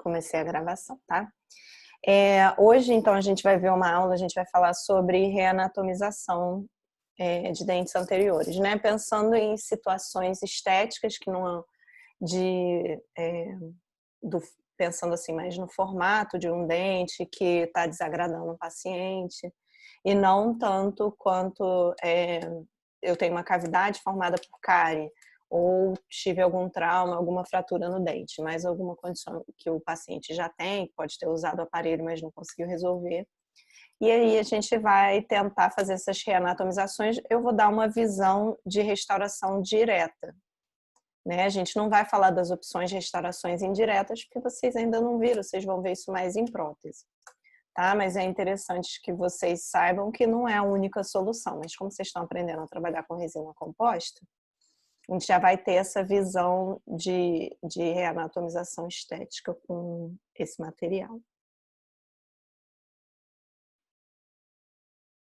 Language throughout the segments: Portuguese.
Comecei a gravação, tá? Hoje, então, a gente vai ver uma aula, a gente vai falar sobre reanatomização de dentes anteriores, né? Pensando em situações estéticas que não pensando assim mais no formato de um dente que está desagradando o paciente e não tanto quanto eu tenho uma cavidade formada por cárie ou tive algum trauma, alguma fratura no dente, mas alguma condição que o paciente já tem, pode ter usado o aparelho, mas não conseguiu resolver. E aí a gente vai tentar fazer essas reanatomizações. Eu vou dar uma visão de restauração direta, né? A gente não vai falar das opções de restaurações indiretas, porque vocês ainda não viram, vocês vão ver isso mais em prótese. Tá? Mas é interessante que vocês saibam que não é a única solução, mas como vocês estão aprendendo a trabalhar com resina composta, a gente já vai ter essa visão de reanatomização estética com esse material.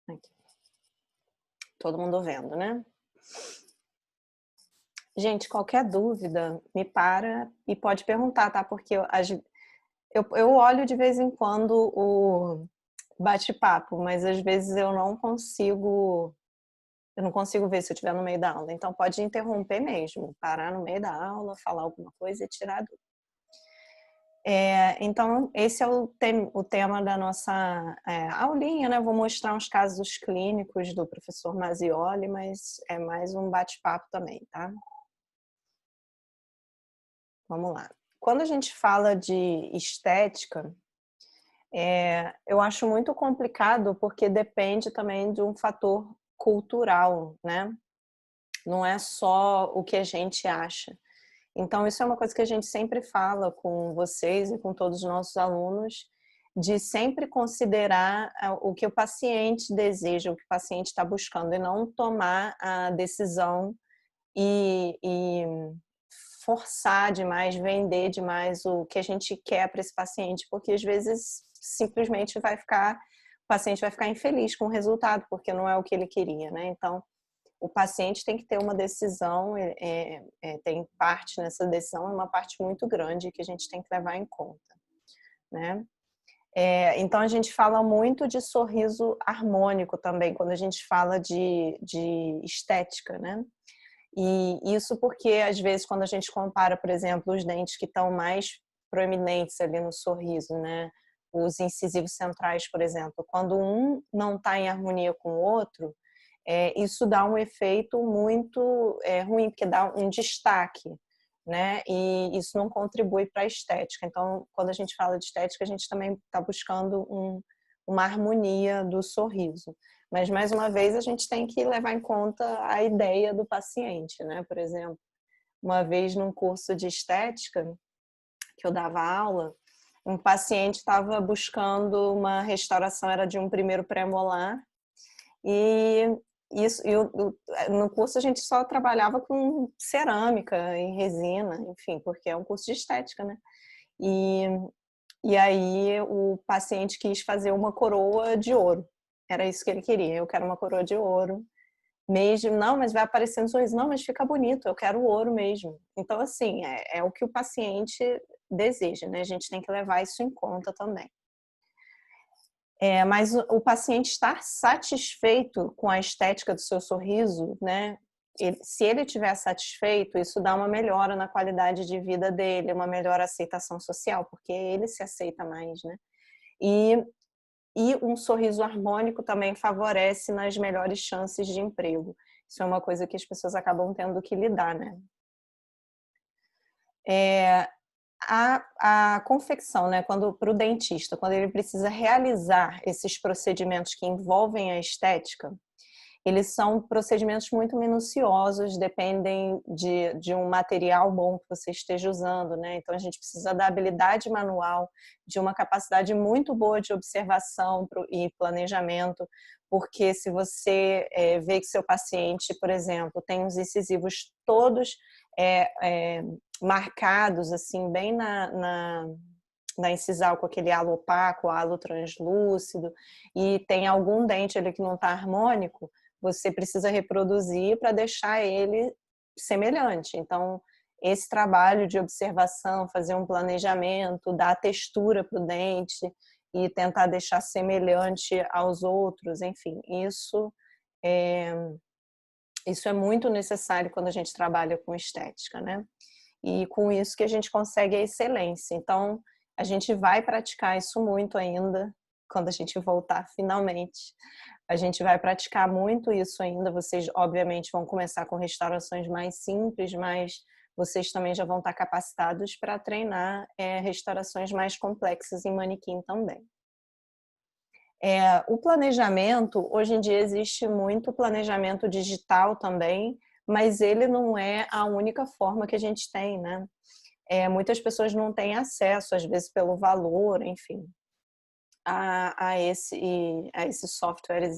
Aqui. Todo mundo vendo, né? Gente, qualquer dúvida, me para e pode perguntar, tá? Porque eu olho de vez em quando o bate-papo, mas às vezes eu não consigo ver se eu estiver no meio da aula. Então pode interromper mesmo, parar no meio da aula, falar alguma coisa e tirar a dúvida. Então esse é o tema da nossa aulinha, né? Vou mostrar uns casos clínicos do professor Masioli, mas é mais um bate-papo também, tá? Vamos lá. Quando a gente fala de estética, eu acho muito complicado porque depende também de um fator cultural, né? Não é só o que a gente acha. Então, isso é uma coisa que a gente sempre fala com vocês e com todos os nossos alunos, de sempre considerar o que o paciente deseja, o que o paciente está buscando, e não tomar a decisão e forçar demais, vender demais o que a gente quer para esse paciente, porque às vezes simplesmente o paciente vai ficar infeliz com o resultado, porque não é o que ele queria, né? Então, o paciente tem que ter uma decisão, tem parte nessa decisão, é uma parte muito grande que a gente tem que levar em conta, né? Então, a gente fala muito de sorriso harmônico também, quando a gente fala de estética, né? E isso porque, às vezes, quando a gente compara, por exemplo, os dentes que estão mais proeminentes ali no sorriso, né? Os incisivos centrais, por exemplo, quando um não está em harmonia com o outro, isso dá um efeito muito ruim, porque dá um destaque, né? E isso não contribui para a estética. Então, quando a gente fala de estética, a gente também está buscando uma harmonia do sorriso. Mas, mais uma vez, a gente tem que levar em conta a ideia do paciente, né? Por exemplo, uma vez num curso de estética, que eu dava aula, um paciente estava buscando uma restauração, era de um primeiro premolar, e no curso a gente só trabalhava com cerâmica e resina, enfim, porque é um curso de estética, né? E aí o paciente quis fazer uma coroa de ouro. Era isso que ele queria. Eu quero uma coroa de ouro mesmo. Não, mas vai aparecendo sorriso. Não, mas fica bonito. Eu quero o ouro mesmo. Então, assim, é o que o paciente deseja, né? A gente tem que levar isso em conta também. Mas o paciente estar satisfeito com a estética do seu sorriso, né? Se ele estiver satisfeito, isso dá uma melhora na qualidade de vida dele, uma melhor aceitação social, porque ele se aceita mais, né? E um sorriso harmônico também favorece nas melhores chances de emprego. Isso é uma coisa que as pessoas acabam tendo que lidar, né? A confecção, né, para o dentista, quando ele precisa realizar esses procedimentos que envolvem a estética, eles são procedimentos muito minuciosos, dependem de um material bom que você esteja usando, né? Então a gente precisa da habilidade manual, de uma capacidade muito boa de observação e planejamento, porque se você vê que seu paciente, por exemplo, tem os incisivos todos marcados, assim, bem na incisal com aquele halo opaco, halo translúcido, e tem algum dente ali que não está harmônico, você precisa reproduzir para deixar ele semelhante. Então, esse trabalho de observação, fazer um planejamento, dar textura para o dente e tentar deixar semelhante aos outros, enfim, é, isso é muito necessário quando a gente trabalha com estética, né? E com isso que a gente consegue a excelência. Então, a gente vai praticar isso muito ainda, quando a gente voltar finalmente. A gente vai praticar muito isso ainda. Vocês, obviamente, vão começar com restaurações mais simples, mas vocês também já vão estar capacitados para treinar restaurações mais complexas em manequim também. O planejamento, hoje em dia existe muito planejamento digital também, mas ele não é a única forma que a gente tem, né? Muitas pessoas não têm acesso, às vezes pelo valor, enfim, a esses softwares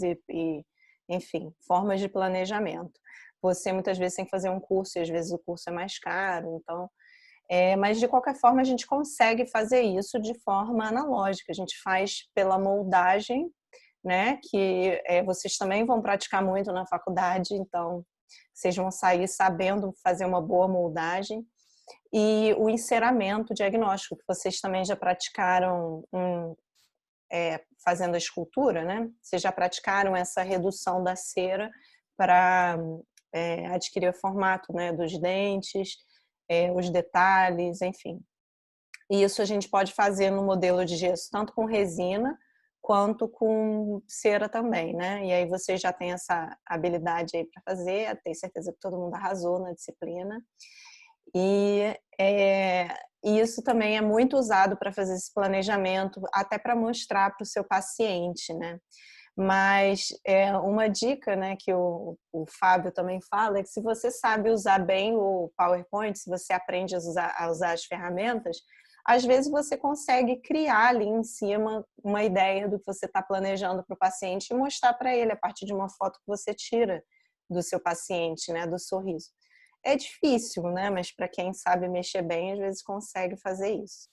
enfim, formas de planejamento. Você muitas vezes tem que fazer um curso e às vezes o curso é mais caro, então... mas de qualquer forma a gente consegue fazer isso de forma analógica, a gente faz pela moldagem, né? Que vocês também vão praticar muito na faculdade, então vocês vão sair sabendo fazer uma boa moldagem. E o enceramento diagnóstico, que vocês também já praticaram fazendo a escultura, né? Vocês já praticaram essa redução da cera para adquirir o formato, né, dos dentes, os detalhes, enfim. E isso a gente pode fazer no modelo de gesso, tanto com resina quanto com cera também, né? E aí você já tem essa habilidade aí para fazer, tenho certeza que todo mundo arrasou na disciplina. E isso também é muito usado para fazer esse planejamento, até para mostrar para o seu paciente, né? Mas uma dica, né, que o Fábio também fala é que se você sabe usar bem o PowerPoint, se você aprende a usar as ferramentas, às vezes você consegue criar ali em cima uma ideia do que você está planejando para o paciente e mostrar para ele a partir de uma foto que você tira do seu paciente, né, do sorriso. É difícil, né, mas para quem sabe mexer bem, às vezes consegue fazer isso.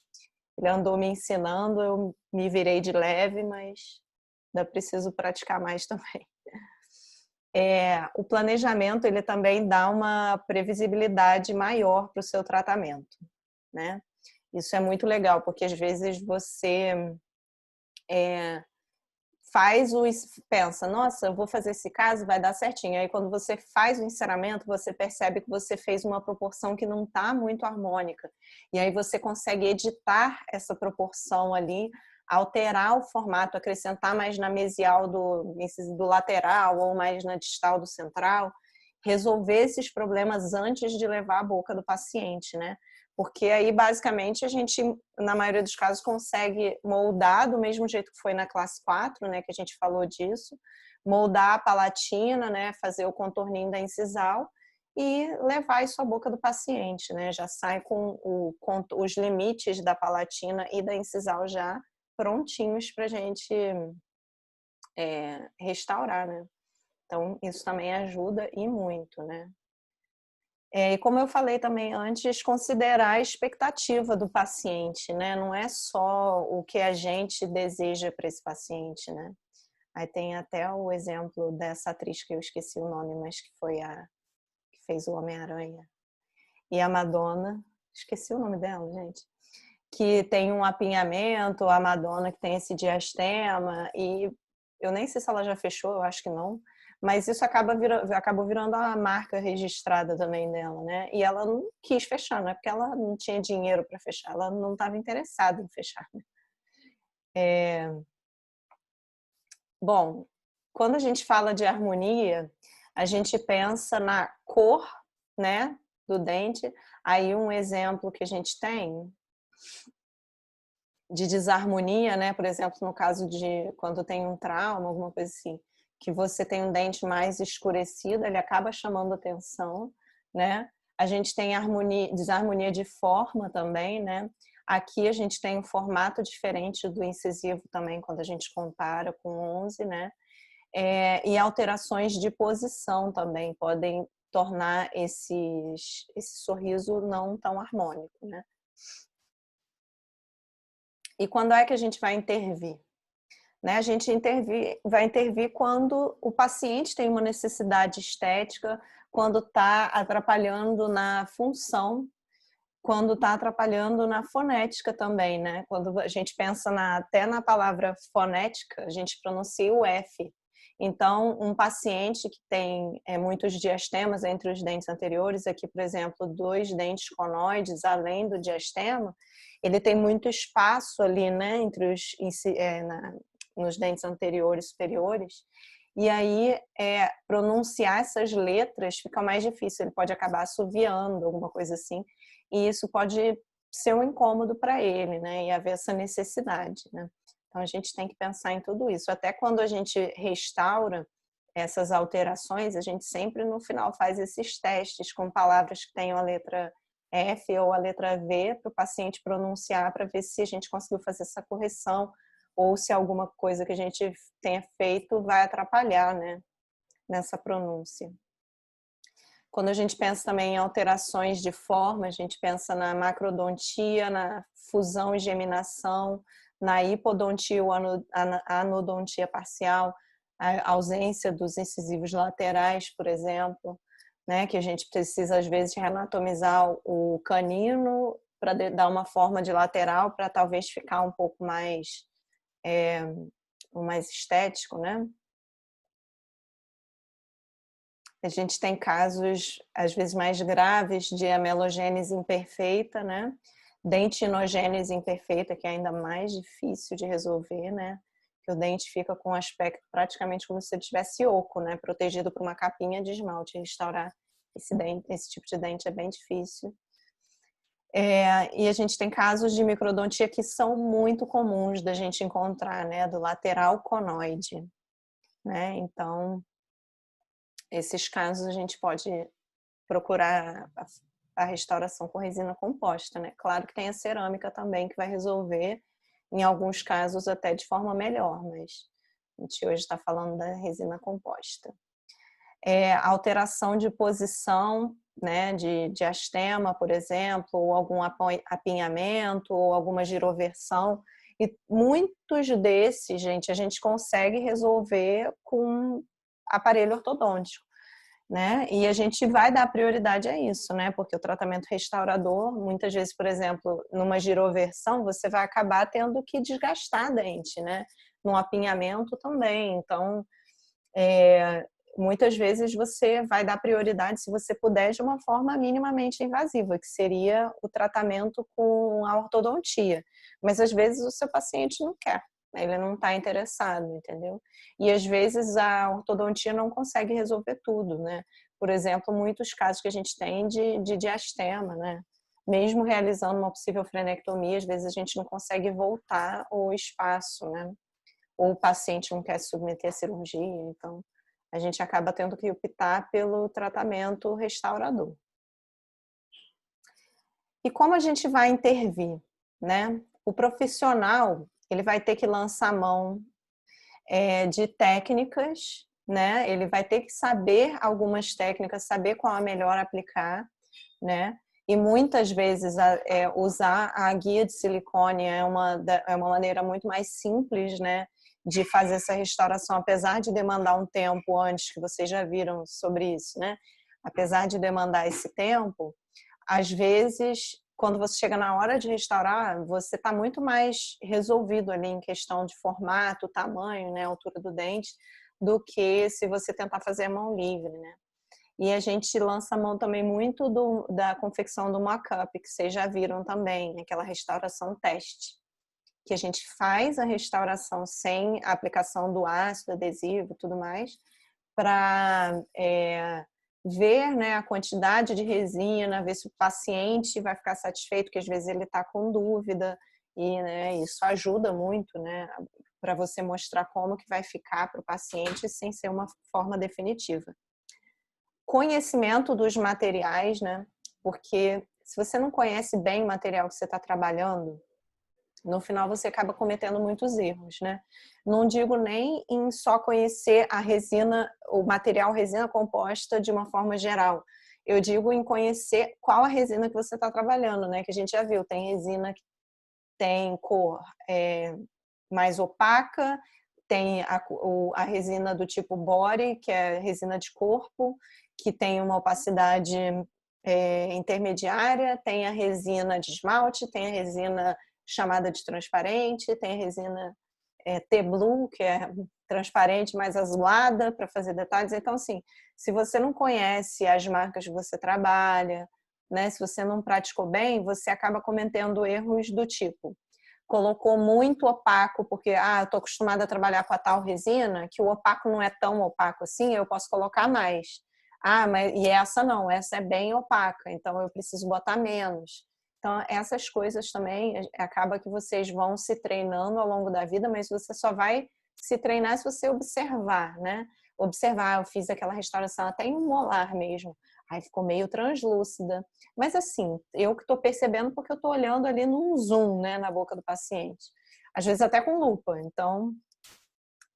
Ele andou me ensinando, eu me virei de leve, mas ainda preciso praticar mais também. O planejamento, ele também dá uma previsibilidade maior para o seu tratamento, né? Isso é muito legal, porque às vezes você pensa, nossa, eu vou fazer esse caso, vai dar certinho. Aí quando você faz o enceramento, você percebe que você fez uma proporção que não está muito harmônica. E aí você consegue editar essa proporção ali, alterar o formato, acrescentar mais na mesial do lateral ou mais na distal do central, resolver esses problemas antes de levar à boca do paciente, né? Porque aí, basicamente, a gente, na maioria dos casos, consegue moldar do mesmo jeito que foi na classe 4, né, que a gente falou disso, moldar a palatina, né, fazer o contorninho da incisal e levar isso à boca do paciente, né, já sai com os limites da palatina e da incisal já prontinhos para a gente restaurar, né. Então, isso também ajuda e muito, né. E como eu falei também antes, considerar a expectativa do paciente, né? Não é só o que a gente deseja para esse paciente, né? Aí tem até o exemplo dessa atriz que eu esqueci o nome, mas que foi a que fez o Homem-Aranha. E a Madonna, esqueci o nome dela, gente. Que tem um apinhamento, a Madonna que tem esse diastema, e eu nem sei se ela já fechou, eu acho que não. Mas isso acabou virando a marca registrada também dela, né? E ela não quis fechar, não é porque ela não tinha dinheiro para fechar, ela não estava interessada em fechar. Né? Bom, quando a gente fala de harmonia, a gente pensa na cor, né, do dente. Aí um exemplo que a gente tem de desarmonia, né? Por exemplo, no caso de quando tem um trauma, alguma coisa assim, que você tem um dente mais escurecido, ele acaba chamando atenção, né? A gente tem desarmonia de forma também, né? Aqui a gente tem um formato diferente do incisivo também, quando a gente compara com 11, né? E alterações de posição também podem tornar esse sorriso não tão harmônico, né? E quando é que a gente vai intervir? Né? A gente vai intervir quando o paciente tem uma necessidade estética, quando está atrapalhando na função quando está atrapalhando na fonética também, né? Quando a gente pensa até na palavra fonética, a gente pronuncia o F. Então, um paciente que tem muitos diastemas entre os dentes anteriores, aqui, por exemplo, 2 dentes conoides, além do diastema, ele tem muito espaço ali, né, entre nos dentes anteriores e superiores, e aí pronunciar essas letras fica mais difícil, ele pode acabar assoviando, alguma coisa assim, e isso pode ser um incômodo para ele, né, e haver essa necessidade, né. Então, a gente tem que pensar em tudo isso. Até quando a gente restaura essas alterações, a gente sempre no final faz esses testes com palavras que tenham a letra F ou a letra V para o paciente pronunciar, para ver se a gente conseguiu fazer essa correção ou se alguma coisa que a gente tenha feito vai atrapalhar, né, nessa pronúncia. Quando a gente pensa também em alterações de forma, a gente pensa na macrodontia, na fusão e geminação, na hipodontia ou anodontia parcial, a ausência dos incisivos laterais, por exemplo, né, que a gente precisa às vezes reanatomizar o canino para dar uma forma de lateral para talvez ficar um pouco mais estético, né? A gente tem casos, às vezes, mais graves de amelogênese imperfeita, né? Dentinogênese imperfeita, que é ainda mais difícil de resolver, né? Que o dente fica com um aspecto praticamente como se ele tivesse oco, né? Protegido por uma capinha de esmalte. Restaurar esse tipo de dente é bem difícil. E a gente tem casos de microdontia que são muito comuns da gente encontrar, né? Do lateral conoide, né? Então, esses casos a gente pode procurar a restauração com resina composta, né? Claro que tem a cerâmica também que vai resolver, em alguns casos até de forma melhor, mas a gente hoje está falando da resina composta. Alteração de posição, né, de diastema, por exemplo, ou algum apinhamento, ou alguma giroversão, e muitos desses, gente, a gente consegue resolver com aparelho ortodôntico, né? E a gente vai dar prioridade a isso, né? Porque o tratamento restaurador, muitas vezes, por exemplo, numa giroversão, você vai acabar tendo que desgastar a dente, né? Num apinhamento também. Então, muitas vezes você vai dar prioridade, se você puder, de uma forma minimamente invasiva, que seria o tratamento com a ortodontia. Mas às vezes o seu paciente não quer, ele não está interessado, entendeu? E às vezes a ortodontia não consegue resolver tudo, né? Por exemplo, muitos casos que a gente tem de diastema, né? Mesmo realizando uma possível frenectomia, às vezes a gente não consegue voltar o espaço, né? Ou o paciente não quer se submeter à cirurgia, então a gente acaba tendo que optar pelo tratamento restaurador. E como a gente vai intervir, né? O profissional, ele vai ter que lançar a mão de técnicas, né? Ele vai ter que saber algumas técnicas, saber qual a melhor aplicar, né? E muitas vezes usar a guia de silicone é uma maneira muito mais simples, né, de fazer essa restauração, apesar de demandar um tempo antes, que vocês já viram sobre isso, né? Apesar de demandar esse tempo, às vezes, quando você chega na hora de restaurar, você está muito mais resolvido ali em questão de formato, tamanho, né, altura do dente, do que se você tentar fazer a mão livre, né? E a gente lança a mão também muito da confecção do mock-up, que vocês já viram também, aquela restauração teste, que a gente faz a restauração sem a aplicação do ácido adesivo e tudo mais, para ver, né, a quantidade de resina, ver se o paciente vai ficar satisfeito, porque às vezes ele está com dúvida, e né, isso ajuda muito, né, para você mostrar como que vai ficar para o paciente sem ser uma forma definitiva. Conhecimento dos materiais, né? Porque se você não conhece bem o material que você está trabalhando, no final você acaba cometendo muitos erros, né? Não digo nem em só conhecer a resina, o material resina composta de uma forma geral. Eu digo em conhecer qual a resina que você está trabalhando, né? Que a gente já viu, tem resina que tem cor mais opaca, tem a resina do tipo body, que é resina de corpo, que tem uma opacidade intermediária, tem a resina de esmalte, tem a resina chamada de transparente, tem a resina T-Blue, que é transparente, mais azulada, para fazer detalhes. Então, assim, se você não conhece as marcas que você trabalha, né, se você não praticou bem, você acaba cometendo erros do tipo: colocou muito opaco, porque eu estou acostumada a trabalhar com a tal resina, que o opaco não é tão opaco assim, eu posso colocar mais. E essa não, essa é bem opaca, então eu preciso botar menos. Então, essas coisas também acaba que vocês vão se treinando ao longo da vida, mas você só vai se treinar se você observar, né? Observar, eu fiz aquela restauração até em um molar mesmo. Aí ficou meio translúcida. Mas assim, eu que estou percebendo porque eu estou olhando ali num zoom, né, na boca do paciente. Às vezes até com lupa. Então,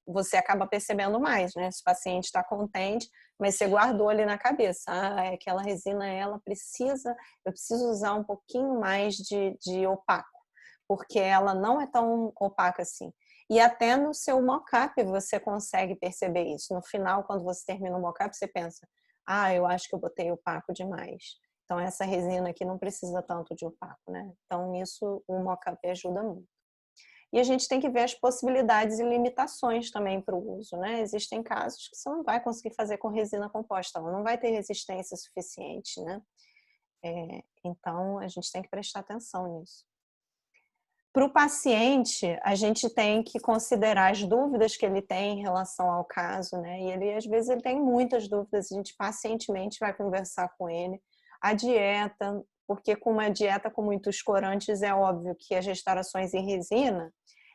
você acaba percebendo mais, né? Se o paciente está contente, mas você guardou ali na cabeça. Aquela resina, eu preciso usar um pouquinho mais de opaco, porque ela não é tão opaca assim. E até no seu mock-up você consegue perceber isso. No final, quando você termina o mock-up, você pensa: eu acho que eu botei opaco demais. Então, essa resina aqui não precisa tanto de opaco, né? Então, nisso, o mock-up ajuda muito. E a gente tem que ver as possibilidades e limitações também para o uso, né? Existem casos que você não vai conseguir fazer com resina composta, ela não vai ter resistência suficiente, né? Então, a gente tem que prestar atenção nisso. Para o paciente, a gente tem que considerar as dúvidas que ele tem em relação ao caso, né? E ele, às vezes, ele tem muitas dúvidas, a gente pacientemente vai conversar com ele. A dieta, porque com uma dieta com muitos corantes, é óbvio que as restaurações em resina,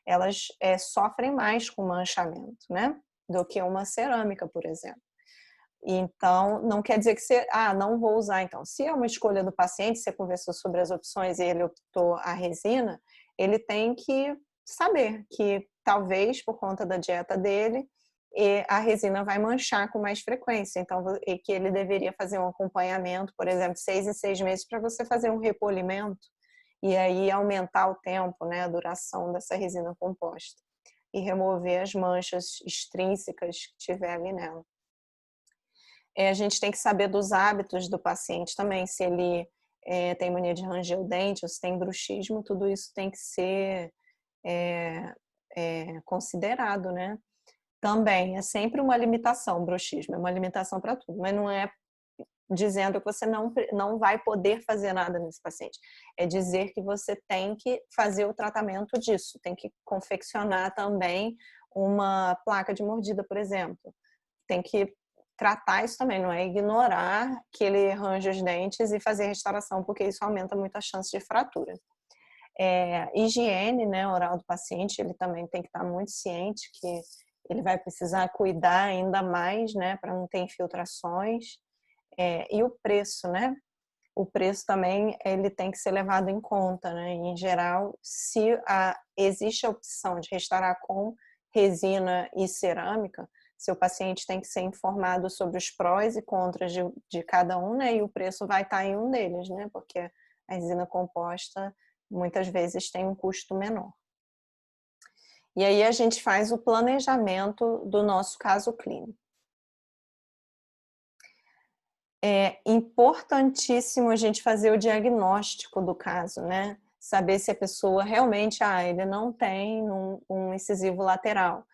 elas sofrem mais com manchamento, né? Do que uma cerâmica, por exemplo. Então, não quer dizer que você, não vou usar. Então, se é uma escolha do paciente, você conversou sobre as opções e ele optou a resina, ele tem que saber que talvez por conta da dieta dele, a resina vai manchar com mais frequência. Então, que ele deveria fazer um acompanhamento, por exemplo, 6 em 6 meses para você fazer um repolimento e aí aumentar o tempo, né, a duração dessa resina composta e remover as manchas extrínsecas que tiver ali nela. A gente tem que saber dos hábitos do paciente também, se ele tem mania de ranger o dente, ou se tem bruxismo, tudo isso tem que ser considerado, né? Também é sempre uma limitação, bruxismo, é uma limitação para tudo, mas não é dizendo que você não vai poder fazer nada nesse paciente. É dizer que você tem que fazer o tratamento disso, tem que confeccionar também uma placa de mordida, por exemplo. Tem que tratar isso também, não é ignorar que ele range os dentes e fazer restauração, porque isso aumenta muito a chance de fratura. Higiene, né, oral do paciente, ele também tem que estar muito ciente que ele vai precisar cuidar ainda mais, né, para não ter infiltrações. E o preço, né? O preço também ele tem que ser levado em conta, né? Em geral, se existe a opção de restaurar com resina e cerâmica, seu paciente tem que ser informado sobre os prós e contras de cada um, né? E o preço vai estar em um deles, né? Porque a resina composta muitas vezes tem um custo menor. E aí a gente faz o planejamento do nosso caso clínico. É importantíssimo a gente fazer o diagnóstico do caso, né? Saber se a pessoa realmente, ele não tem um incisivo lateral.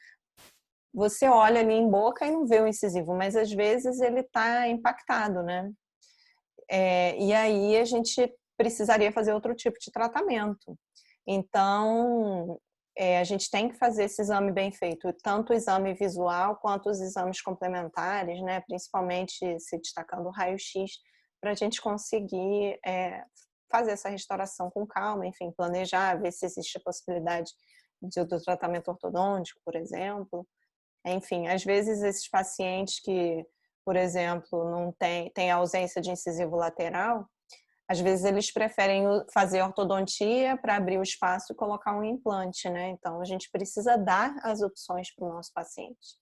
Você olha ali em boca e não vê o incisivo, mas às vezes ele está impactado, né? E aí a gente precisaria fazer outro tipo de tratamento. Então, a gente tem que fazer esse exame bem feito, tanto o exame visual quanto os exames complementares, né? Principalmente se destacando o raio-x, para a gente conseguir fazer essa restauração com calma, enfim, planejar, ver se existe a possibilidade do tratamento ortodôntico, por exemplo. Enfim, às vezes esses pacientes que, por exemplo, não tem ausência de incisivo lateral, às vezes eles preferem fazer ortodontia para abrir o espaço e colocar um implante, né? Então a gente precisa dar as opções para o nosso paciente.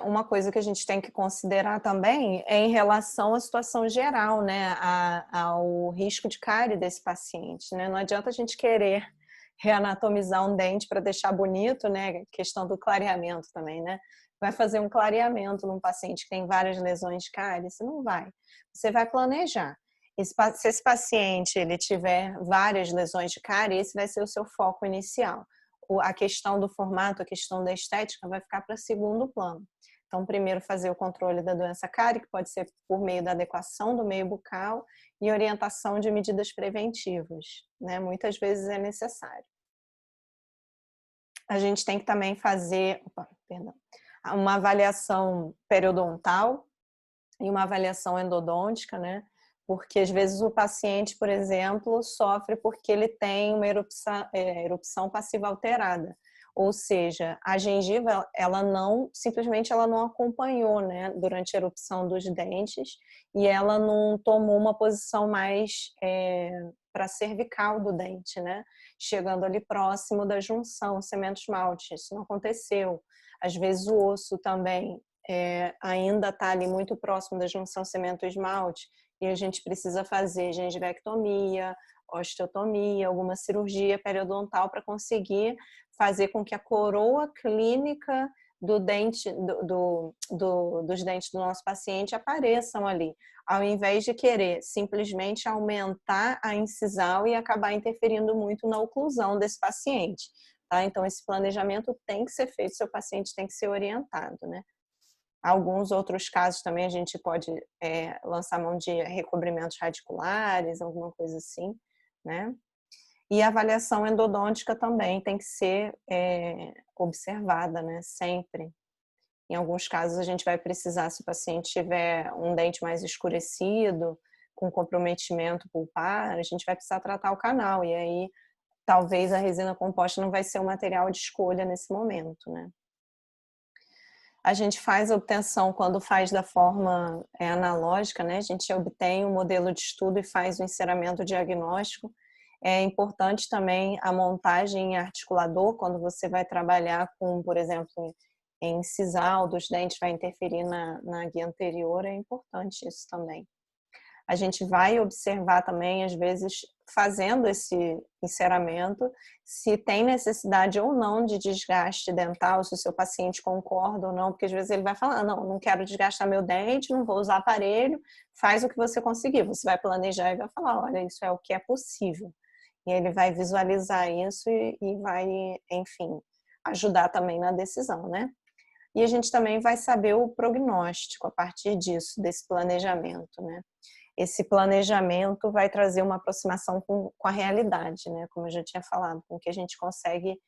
Uma coisa que a gente tem que considerar também é em relação à situação geral, né? Ao risco de cárie desse paciente, né? Não adianta a gente querer reanatomizar um dente para deixar bonito, né? Questão do clareamento também, né? Vai fazer um clareamento num paciente que tem várias lesões de cárie? Você não vai. Você vai planejar. Se esse paciente ele tiver várias lesões de cárie, esse vai ser o seu foco inicial. A questão do formato, a questão da estética vai ficar para segundo plano. Então, primeiro fazer o controle da doença cárie, que pode ser por meio da adequação do meio bucal e orientação de medidas preventivas, né? Muitas vezes é necessário. A gente tem que também fazer uma avaliação periodontal e uma avaliação endodôntica, né? Porque às vezes o paciente, por exemplo, sofre porque ele tem uma erupção passiva alterada. Ou seja, a gengiva, ela simplesmente ela não acompanhou, né, durante a erupção dos dentes e ela não tomou uma posição mais para a cervical do dente, né? Chegando ali próximo da junção cemento-esmalte. Isso não aconteceu. Às vezes o osso também ainda está ali muito próximo da junção cemento-esmalte e a gente precisa fazer gengivectomia, osteotomia, alguma cirurgia periodontal para conseguir fazer com que a coroa clínica do dente, dos dentes do nosso paciente apareçam ali, ao invés de querer simplesmente aumentar a incisão e acabar interferindo muito na oclusão desse paciente. Tá? Então, esse planejamento tem que ser feito, seu paciente tem que ser orientado, né? Alguns outros casos também a gente pode lançar mão de recobrimentos radiculares, alguma coisa assim, né? E a avaliação endodôntica também tem que ser observada, né? Sempre. Em alguns casos a gente vai precisar, se o paciente tiver um dente mais escurecido, com comprometimento pulpar, a gente vai precisar tratar o canal. E aí talvez a resina composta não vai ser o material de escolha nesse momento, né? A gente faz a obtenção quando faz da forma analógica, né? A gente obtém um modelo de estudo e faz o enceramento diagnóstico. É importante também a montagem em articulador, quando você vai trabalhar com, por exemplo, em sisal dos dentes, vai interferir na guia anterior, é importante isso também. A gente vai observar também, às vezes, fazendo esse enceramento, se tem necessidade ou não de desgaste dental, se o seu paciente concorda ou não, porque às vezes ele vai falar, não quero desgastar meu dente, não vou usar aparelho, faz o que você conseguir. Você vai planejar e vai falar, olha, isso é o que é possível. E ele vai visualizar isso e vai, enfim, ajudar também na decisão, né? E a gente também vai saber o prognóstico a partir disso, desse planejamento, né? Esse planejamento vai trazer uma aproximação com a realidade, né? Como eu já tinha falado, com que a gente consegue,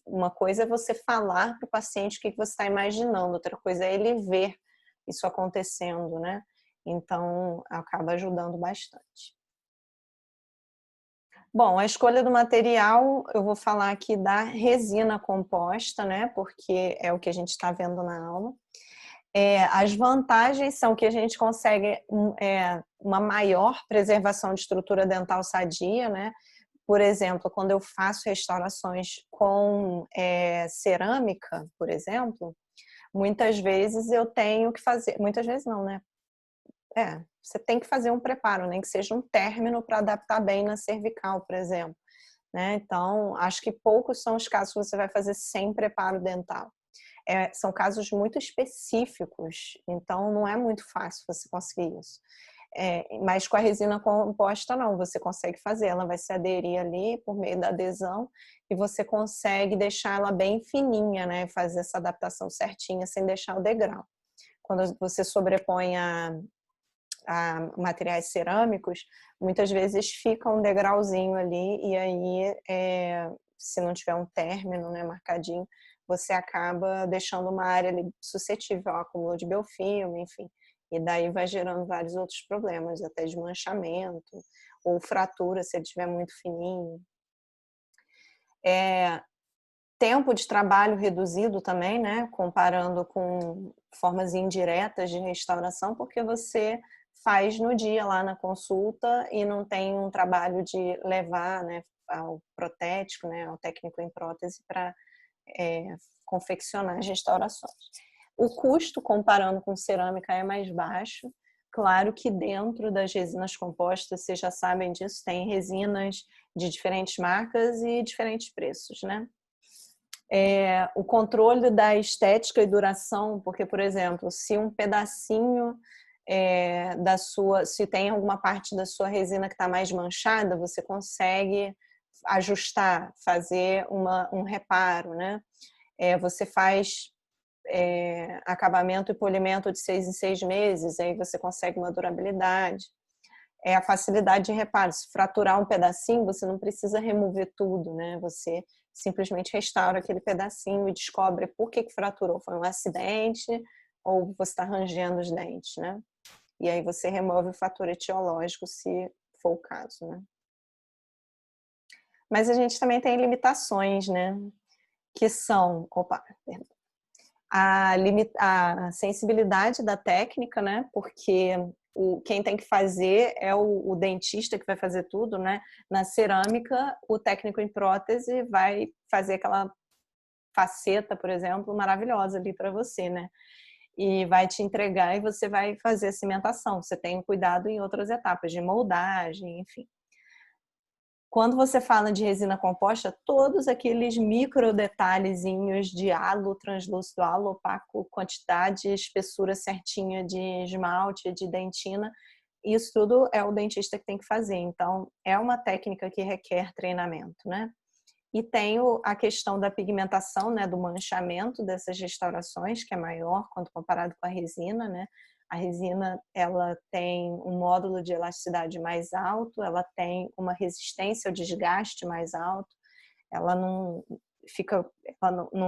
uma coisa é você falar para o paciente o que você está imaginando, outra coisa é ele ver isso acontecendo, né? Então, acaba ajudando bastante. Bom, a escolha do material, eu vou falar aqui da resina composta, né? Porque é o que a gente está vendo na aula. As vantagens são que a gente consegue uma maior preservação de estrutura dental sadia, né? Por exemplo, quando eu faço restaurações com cerâmica, por exemplo, muitas vezes eu tenho que fazer, muitas vezes não, né? Você tem que fazer um preparo, nem que seja um término para adaptar bem na cervical, por exemplo, né? Então, acho que poucos são os casos que você vai fazer sem preparo dental. São casos muito específicos, então não é muito fácil você conseguir isso. Mas com a resina composta não, você consegue fazer, ela vai se aderir ali por meio da adesão e você consegue deixar ela bem fininha, né? Fazer essa adaptação certinha sem deixar o degrau. Quando você sobrepõe a materiais cerâmicos, muitas vezes fica um degrauzinho ali e aí, se não tiver um término, né, marcadinho, você acaba deixando uma área ali suscetível ao acúmulo de biofilme, enfim. E daí vai gerando vários outros problemas, até de manchamento ou fratura, se ele estiver muito fininho. Tempo de trabalho reduzido também, né? Comparando com formas indiretas de restauração, porque você faz no dia lá na consulta e não tem um trabalho de levar, né, ao protético, né, ao técnico em prótese para confeccionar as restaurações. O custo, comparando com cerâmica, é mais baixo, Claro que dentro das resinas compostas, vocês já sabem disso, tem resinas de diferentes marcas e diferentes preços, né? O controle da estética e duração, porque, por exemplo, se um pedacinho se tem alguma parte da sua resina que está mais manchada, você consegue ajustar, fazer um reparo, né? Você faz acabamento e polimento de 6 em 6 meses, aí você consegue uma durabilidade. A facilidade de reparo. Se fraturar um pedacinho, você não precisa remover tudo, né? Você simplesmente restaura aquele pedacinho e descobre por que fraturou. Foi um acidente ou você está rangendo os dentes, né? E aí você remove o fator etiológico, se for o caso, né? Mas a gente também tem limitações, né? Que são, a sensibilidade da técnica, né? Porque quem tem que fazer é o dentista que vai fazer tudo, né? Na cerâmica, o técnico em prótese vai fazer aquela faceta, por exemplo, maravilhosa ali para você, né? E vai te entregar e você vai fazer a cimentação. Você tem cuidado em outras etapas de moldagem, enfim. Quando você fala de resina composta, todos aqueles micro detalhezinhos de halo translúcido, halo opaco, quantidade, espessura certinha de esmalte, de dentina, isso tudo é o dentista que tem que fazer. Então, é uma técnica que requer treinamento, né? E tem a questão da pigmentação, né, do manchamento dessas restaurações, que é maior quando comparado com a resina, né? A resina, ela tem um módulo de elasticidade mais alto, ela tem uma resistência ao desgaste mais alto, ela não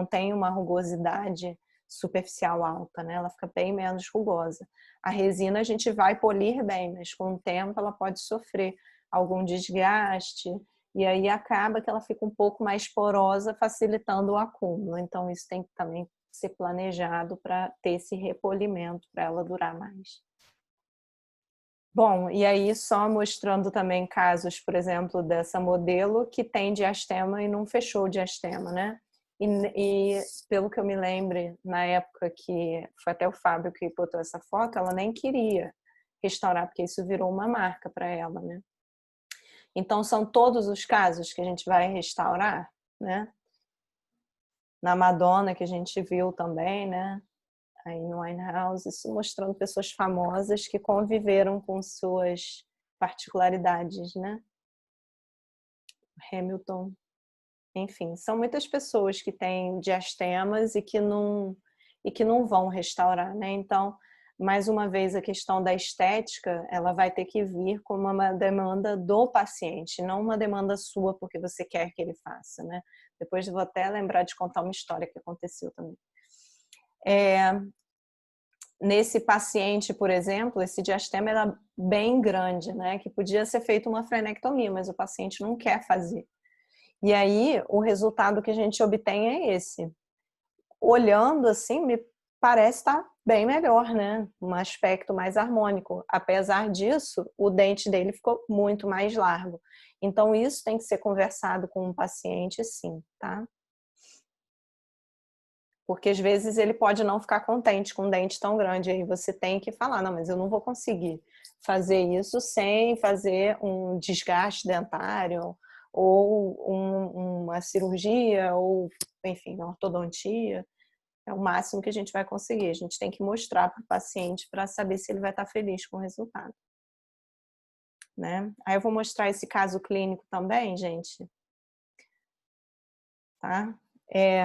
tem uma rugosidade superficial alta, né? Ela fica bem menos rugosa. A resina a gente vai polir bem, mas com o tempo ela pode sofrer algum desgaste e aí acaba que ela fica um pouco mais porosa, facilitando o acúmulo. Então isso tem que também ser planejado para ter esse repolimento para ela durar mais. Bom, e aí só mostrando também casos, por exemplo, dessa modelo que tem diastema e não fechou o diastema, né? E pelo que eu me lembre, na época que foi até o Fábio que botou essa foto, ela nem queria restaurar, porque isso virou uma marca para ela, né? Então são todos os casos que a gente vai restaurar, né? Na Madonna, que a gente viu também, né? Aí no Winehouse, isso mostrando pessoas famosas que conviveram com suas particularidades, né? Hamilton, enfim, são muitas pessoas que têm diastemas e que não vão restaurar, né? Então, mais uma vez, a questão da estética, ela vai ter que vir como uma demanda do paciente, não uma demanda sua porque você quer que ele faça, né? Depois eu vou até lembrar de contar uma história que aconteceu também. Nesse paciente, por exemplo, esse diastema era bem grande, né? Que podia ser feito uma frenectomia, mas o paciente não quer fazer. E aí, o resultado que a gente obtém é esse. Olhando assim, me parece estar bem melhor, né? Um aspecto mais harmônico. Apesar disso, o dente dele ficou muito mais largo. Então, isso tem que ser conversado com o paciente, sim, tá? Porque às vezes ele pode não ficar contente com um dente tão grande, aí você tem que falar, não, mas eu não vou conseguir fazer isso sem fazer um desgaste dentário ou uma cirurgia ou, enfim, uma ortodontia. É o máximo que a gente vai conseguir. A gente tem que mostrar para o paciente para saber se ele vai estar feliz com o resultado, né? Aí eu vou mostrar esse caso clínico também, gente, tá?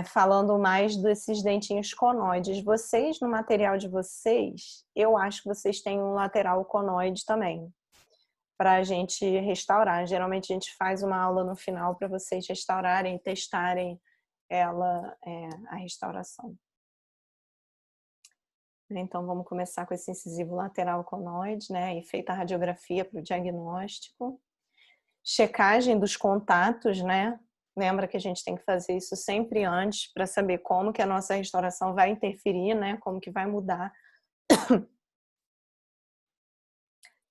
Falando mais desses dentinhos conoides. Vocês, no material de vocês, eu acho que vocês têm um lateral conoide também, para a gente restaurar. Geralmente a gente faz uma aula no final para vocês restaurarem, testarem a restauração. Então vamos começar com esse incisivo lateral conoide, né? E feita a radiografia para o diagnóstico. Checagem dos contatos, né? Lembra que a gente tem que fazer isso sempre antes para saber como que a nossa restauração vai interferir, né? Como que vai mudar.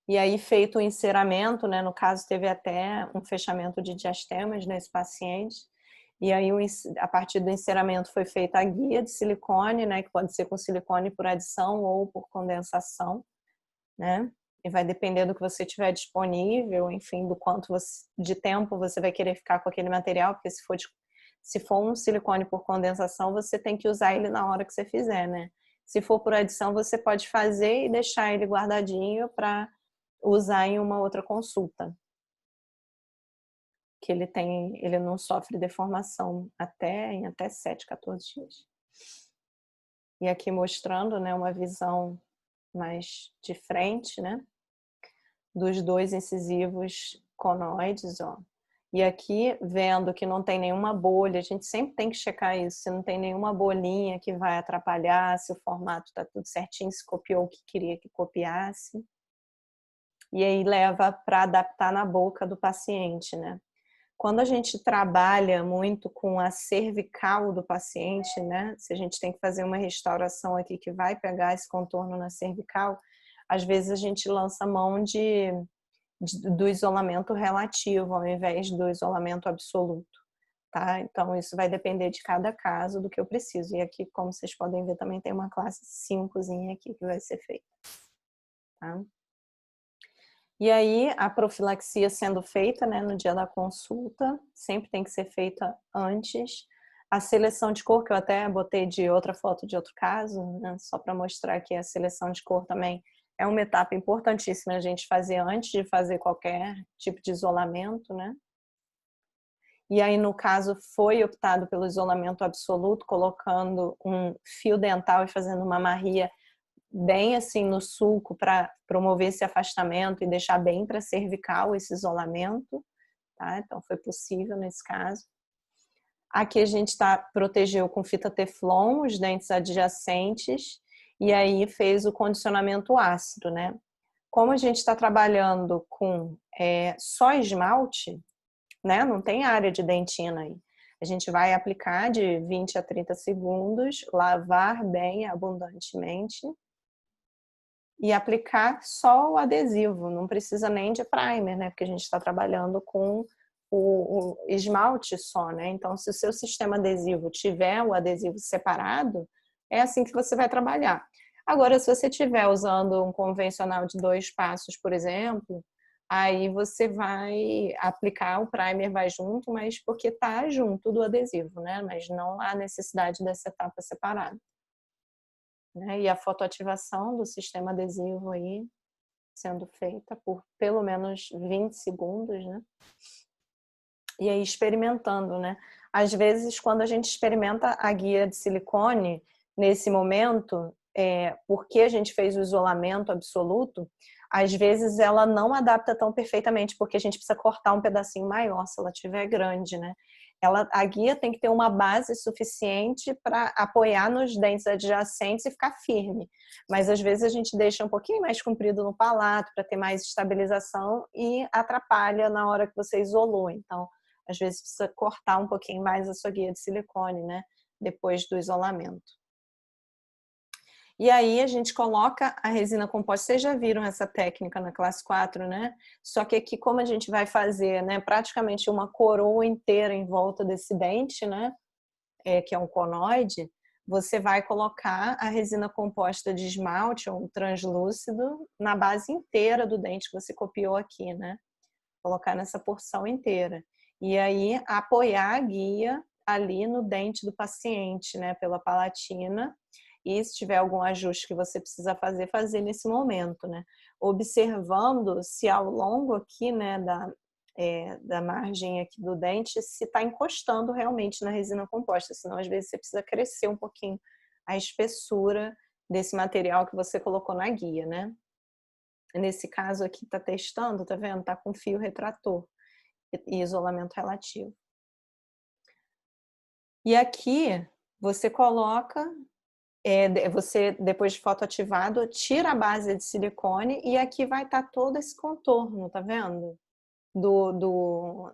E aí, feito o enceramento, né? No caso, teve até um fechamento de diastemas nesse paciente. E aí, a partir do enceramento, foi feita a guia de silicone, né? Que pode ser com silicone por adição ou por condensação. né? E vai depender do que você tiver disponível, enfim, do quanto de tempo você vai querer ficar com aquele material, porque se for um silicone por condensação, você tem que usar ele na hora que você fizer, né? Se for por adição, você pode fazer e deixar ele guardadinho para usar em uma outra consulta. Que ele não sofre deformação em até 7, 14 dias. E aqui mostrando, né, uma visão mais de frente, né, dos 2 incisivos conoides, ó. E aqui, vendo que não tem nenhuma bolha, a gente sempre tem que checar isso, se não tem nenhuma bolinha que vai atrapalhar, se o formato está tudo certinho, se copiou o que queria que copiasse. E aí leva para adaptar na boca do paciente, né? Quando a gente trabalha muito com a cervical do paciente, né? Se a gente tem que fazer uma restauração aqui que vai pegar esse contorno na cervical, às vezes a gente lança mão do isolamento relativo ao invés do isolamento absoluto, tá? Então isso vai depender de cada caso do que eu preciso. E aqui, como vocês podem ver, também tem uma classe 5zinha aqui que vai ser feita, tá? E aí, a profilaxia sendo feita, né, no dia da consulta, sempre tem que ser feita antes. A seleção de cor, que eu até botei de outra foto de outro caso, né, só para mostrar que a seleção de cor também é uma etapa importantíssima a gente fazer antes de fazer qualquer tipo de isolamento, né? E aí, no caso, foi optado pelo isolamento absoluto, colocando um fio dental e fazendo uma marria bem assim no sulco para promover esse afastamento e deixar bem para cervical esse isolamento, tá? Então foi possível nesse caso. Aqui a gente protegeu com fita Teflon os dentes adjacentes e aí fez o condicionamento ácido, né? Como a gente está trabalhando com só esmalte, né? Não tem área de dentina aí. A gente vai aplicar de 20 a 30 segundos, lavar bem abundantemente e aplicar só o adesivo, não precisa nem de primer, né? Porque a gente está trabalhando com o esmalte só, né? Então, se o seu sistema adesivo tiver o adesivo separado, é assim que você vai trabalhar. Agora, se você estiver usando um convencional de 2 passos, por exemplo, aí você vai aplicar o primer, vai junto, mas porque está junto do adesivo, né? Mas não há necessidade dessa etapa separada. Né? E a fotoativação do sistema adesivo aí sendo feita por pelo menos 20 segundos, né? E aí experimentando, né? Às vezes, quando a gente experimenta a guia de silicone, nesse momento, porque a gente fez o isolamento absoluto, às vezes ela não adapta tão perfeitamente, porque a gente precisa cortar um pedacinho maior, se ela estiver grande, né? A guia tem que ter uma base suficiente para apoiar nos dentes adjacentes e ficar firme. Mas às vezes a gente deixa um pouquinho mais comprido no palato para ter mais estabilização e atrapalha na hora que você isolou. Então, às vezes precisa cortar um pouquinho mais a sua guia de silicone, né? Depois do isolamento. E aí a gente coloca a resina composta. Vocês já viram essa técnica na classe 4, né? Só que aqui, como a gente vai fazer, né, praticamente uma coroa inteira em volta desse dente, né? Que é um conoide, você vai colocar a resina composta de esmalte ou translúcido na base inteira do dente que você copiou aqui, né? Colocar nessa porção inteira. E aí apoiar a guia ali no dente do paciente, né? Pela palatina. E se tiver algum ajuste que você precisa fazer, fazer nesse momento, né? Observando se ao longo aqui, né, da margem aqui do dente, se está encostando realmente na resina composta, senão às vezes você precisa crescer um pouquinho a espessura desse material que você colocou na guia, né? Nesse caso aqui tá testando, tá vendo? Tá com fio retrator e isolamento relativo. E aqui você coloca você, depois de fotoativado, tira a base de silicone e aqui vai estar todo esse contorno, tá vendo?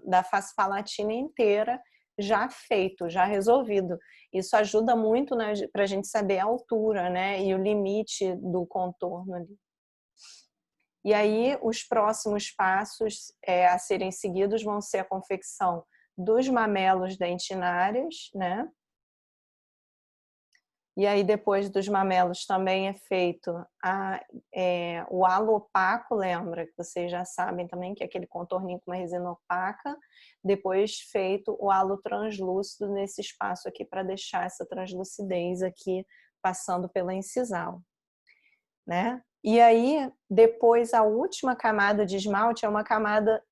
Da face palatina inteira já feito, já resolvido. Isso ajuda muito, né, para a gente saber a altura, né, e o limite do contorno ali. E aí, os próximos passos a serem seguidos vão ser a confecção dos mamelos dentinários, né? E aí, depois dos mamelos, também é feito o halo opaco, lembra? Que vocês já sabem também, que é aquele contorninho com uma resina opaca. Depois feito o halo translúcido nesse espaço aqui, para deixar essa translucidez aqui, passando pela incisal, né? E aí, depois, a última camada de esmalte é uma camada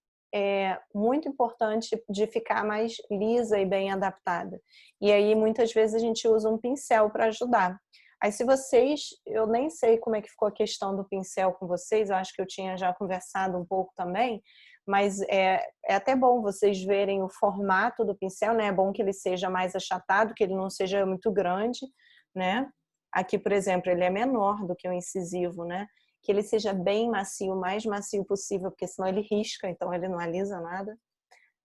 muito importante de ficar mais lisa e bem adaptada. E aí, muitas vezes, a gente usa um pincel para ajudar. Aí, se vocês... Eu nem sei como é que ficou a questão do pincel com vocês, eu acho que eu tinha já conversado um pouco também, mas é até bom vocês verem o formato do pincel, né? É bom que ele seja mais achatado, que ele não seja muito grande, né? Aqui, por exemplo, ele é menor do que o incisivo, né? Que ele seja bem macio, o mais macio possível, porque senão ele risca, então ele não alisa nada,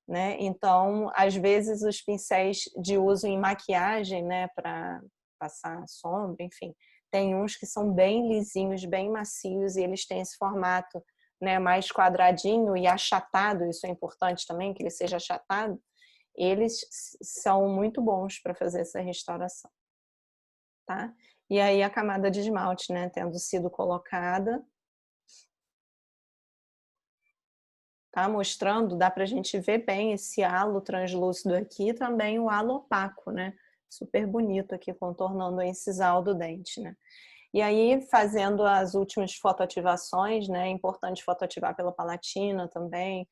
né? Então, às vezes, os pincéis de uso em maquiagem, né, para passar sombra, enfim, tem uns que são bem lisinhos, bem macios, e eles têm esse formato, né, mais quadradinho e achatado, isso é importante também, que ele seja achatado. Eles são muito bons para fazer essa restauração, tá? E aí a camada de esmalte, né, tendo sido colocada, tá mostrando, dá pra gente ver bem esse halo translúcido aqui, também o halo opaco, né? Super bonito aqui, contornando o incisal do dente, né? E aí, fazendo as últimas fotoativações, né? É importante fotoativar pela palatina também,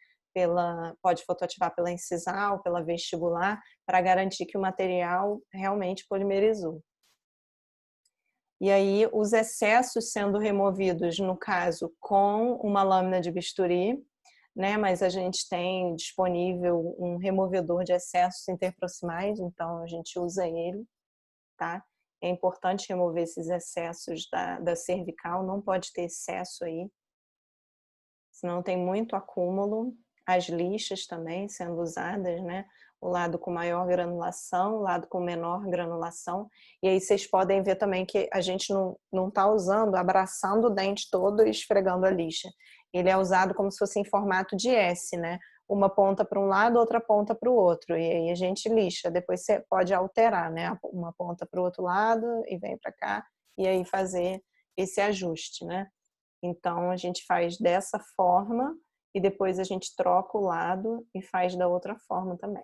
pode fotoativar pela incisal, pela vestibular, para garantir que o material realmente polimerizou. E aí, os excessos sendo removidos, no caso, com uma lâmina de bisturi, né? Mas a gente tem disponível um removedor de excessos interproximais, então a gente usa ele, tá? É importante remover esses excessos da cervical, não pode ter excesso aí, senão tem muito acúmulo. As lixas também sendo usadas, né? O lado com maior granulação, o lado com menor granulação. E aí vocês podem ver também que a gente não tá usando, abraçando o dente todo e esfregando a lixa. Ele é usado como se fosse em formato de S, né? Uma ponta para um lado, outra ponta para o outro. E aí a gente lixa. Depois você pode alterar, né? Uma ponta para o outro lado e vem para cá. E aí fazer esse ajuste, né? Então, a gente faz dessa forma e depois a gente troca o lado e faz da outra forma também.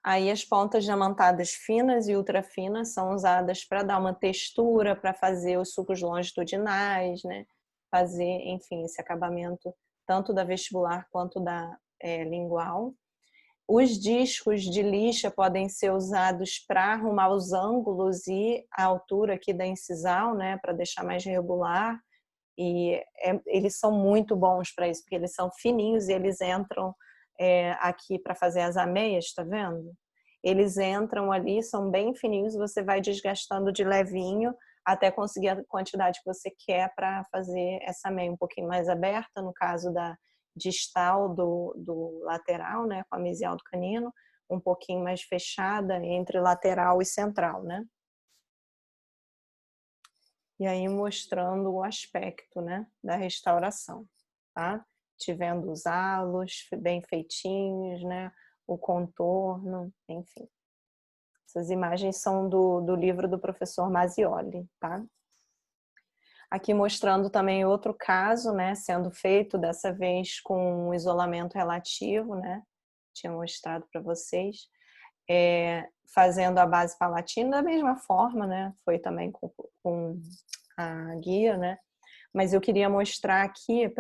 Aí as pontas diamantadas finas e ultra finas são usadas para dar uma textura, para fazer os sulcos longitudinais, né? Fazer, enfim, esse acabamento tanto da vestibular quanto da lingual. Os discos de lixa podem ser usados para arrumar os ângulos e a altura aqui da incisal, né? Para deixar mais regular. E eles são muito bons para isso, porque eles são fininhos e eles entram aqui para fazer as ameias, tá vendo? Eles entram ali, são bem fininhos, você vai desgastando de levinho até conseguir a quantidade que você quer para fazer essa ameia um pouquinho mais aberta, no caso da distal do lateral, né, com a mesial do canino, um pouquinho mais fechada entre lateral e central, né? E aí mostrando o aspecto, né, da restauração, tá? Tivendo os halos bem feitinhos, né, o contorno, enfim. Essas imagens são do livro do professor Masioli, tá? Aqui mostrando também outro caso, né, sendo feito dessa vez com um isolamento relativo, né? Tinha mostrado para vocês. Fazendo a base palatina da mesma forma, né? Foi também com a guia, né? Mas eu queria mostrar aqui,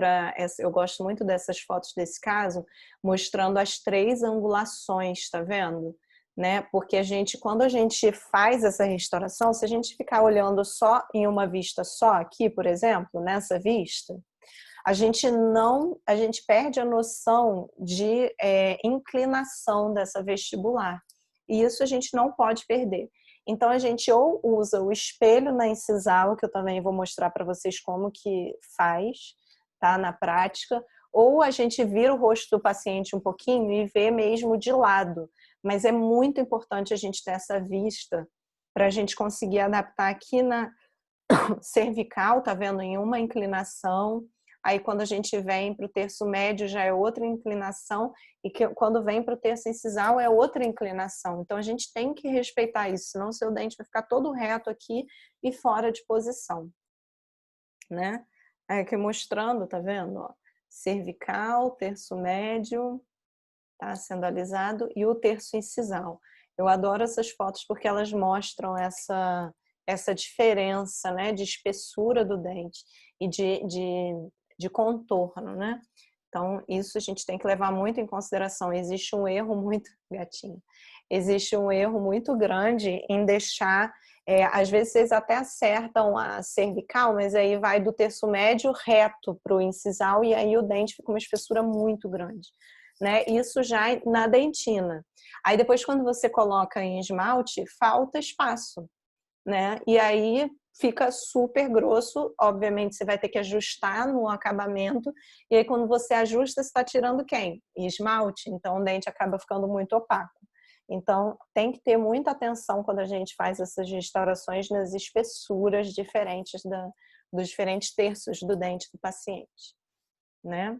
eu gosto muito dessas fotos desse caso, mostrando as 3 angulações, tá vendo? Né? Porque quando a gente faz essa restauração, se a gente ficar olhando só em uma vista só aqui, por exemplo, nessa vista, a gente perde a noção de inclinação dessa vestibular. E isso a gente não pode perder. Então, a gente ou usa o espelho na incisal, que eu também vou mostrar para vocês como que faz, tá? Na prática, ou a gente vira o rosto do paciente um pouquinho e vê mesmo de lado. Mas é muito importante a gente ter essa vista para a gente conseguir adaptar aqui na cervical, tá vendo? Em uma inclinação, aí quando a gente vem para o terço médio já é outra inclinação, e que quando vem para o terço incisal é outra inclinação. Então a gente tem que respeitar isso, senão o seu dente vai ficar todo reto aqui e fora de posição, né? Aqui mostrando, tá vendo? Ó, cervical, terço médio, tá sendo alisado, e o terço incisal. Eu adoro essas fotos porque elas mostram essa diferença, né, de espessura do dente e de contorno, né? Então, isso a gente tem que levar muito em consideração. Existe um erro muito, gatinho, existe um erro muito grande em deixar, às vezes vocês até acertam a cervical, mas aí vai do terço médio reto para o incisal e aí o dente fica uma espessura muito grande, né? Isso já na dentina. Aí depois quando você coloca em esmalte, falta espaço, né? E aí fica super grosso, obviamente você vai ter que ajustar no acabamento, e aí quando você ajusta, você está tirando quem? Esmalte, então o dente acaba ficando muito opaco. Então tem que ter muita atenção quando a gente faz essas restaurações nas espessuras diferentes dos diferentes terços do dente do paciente, né?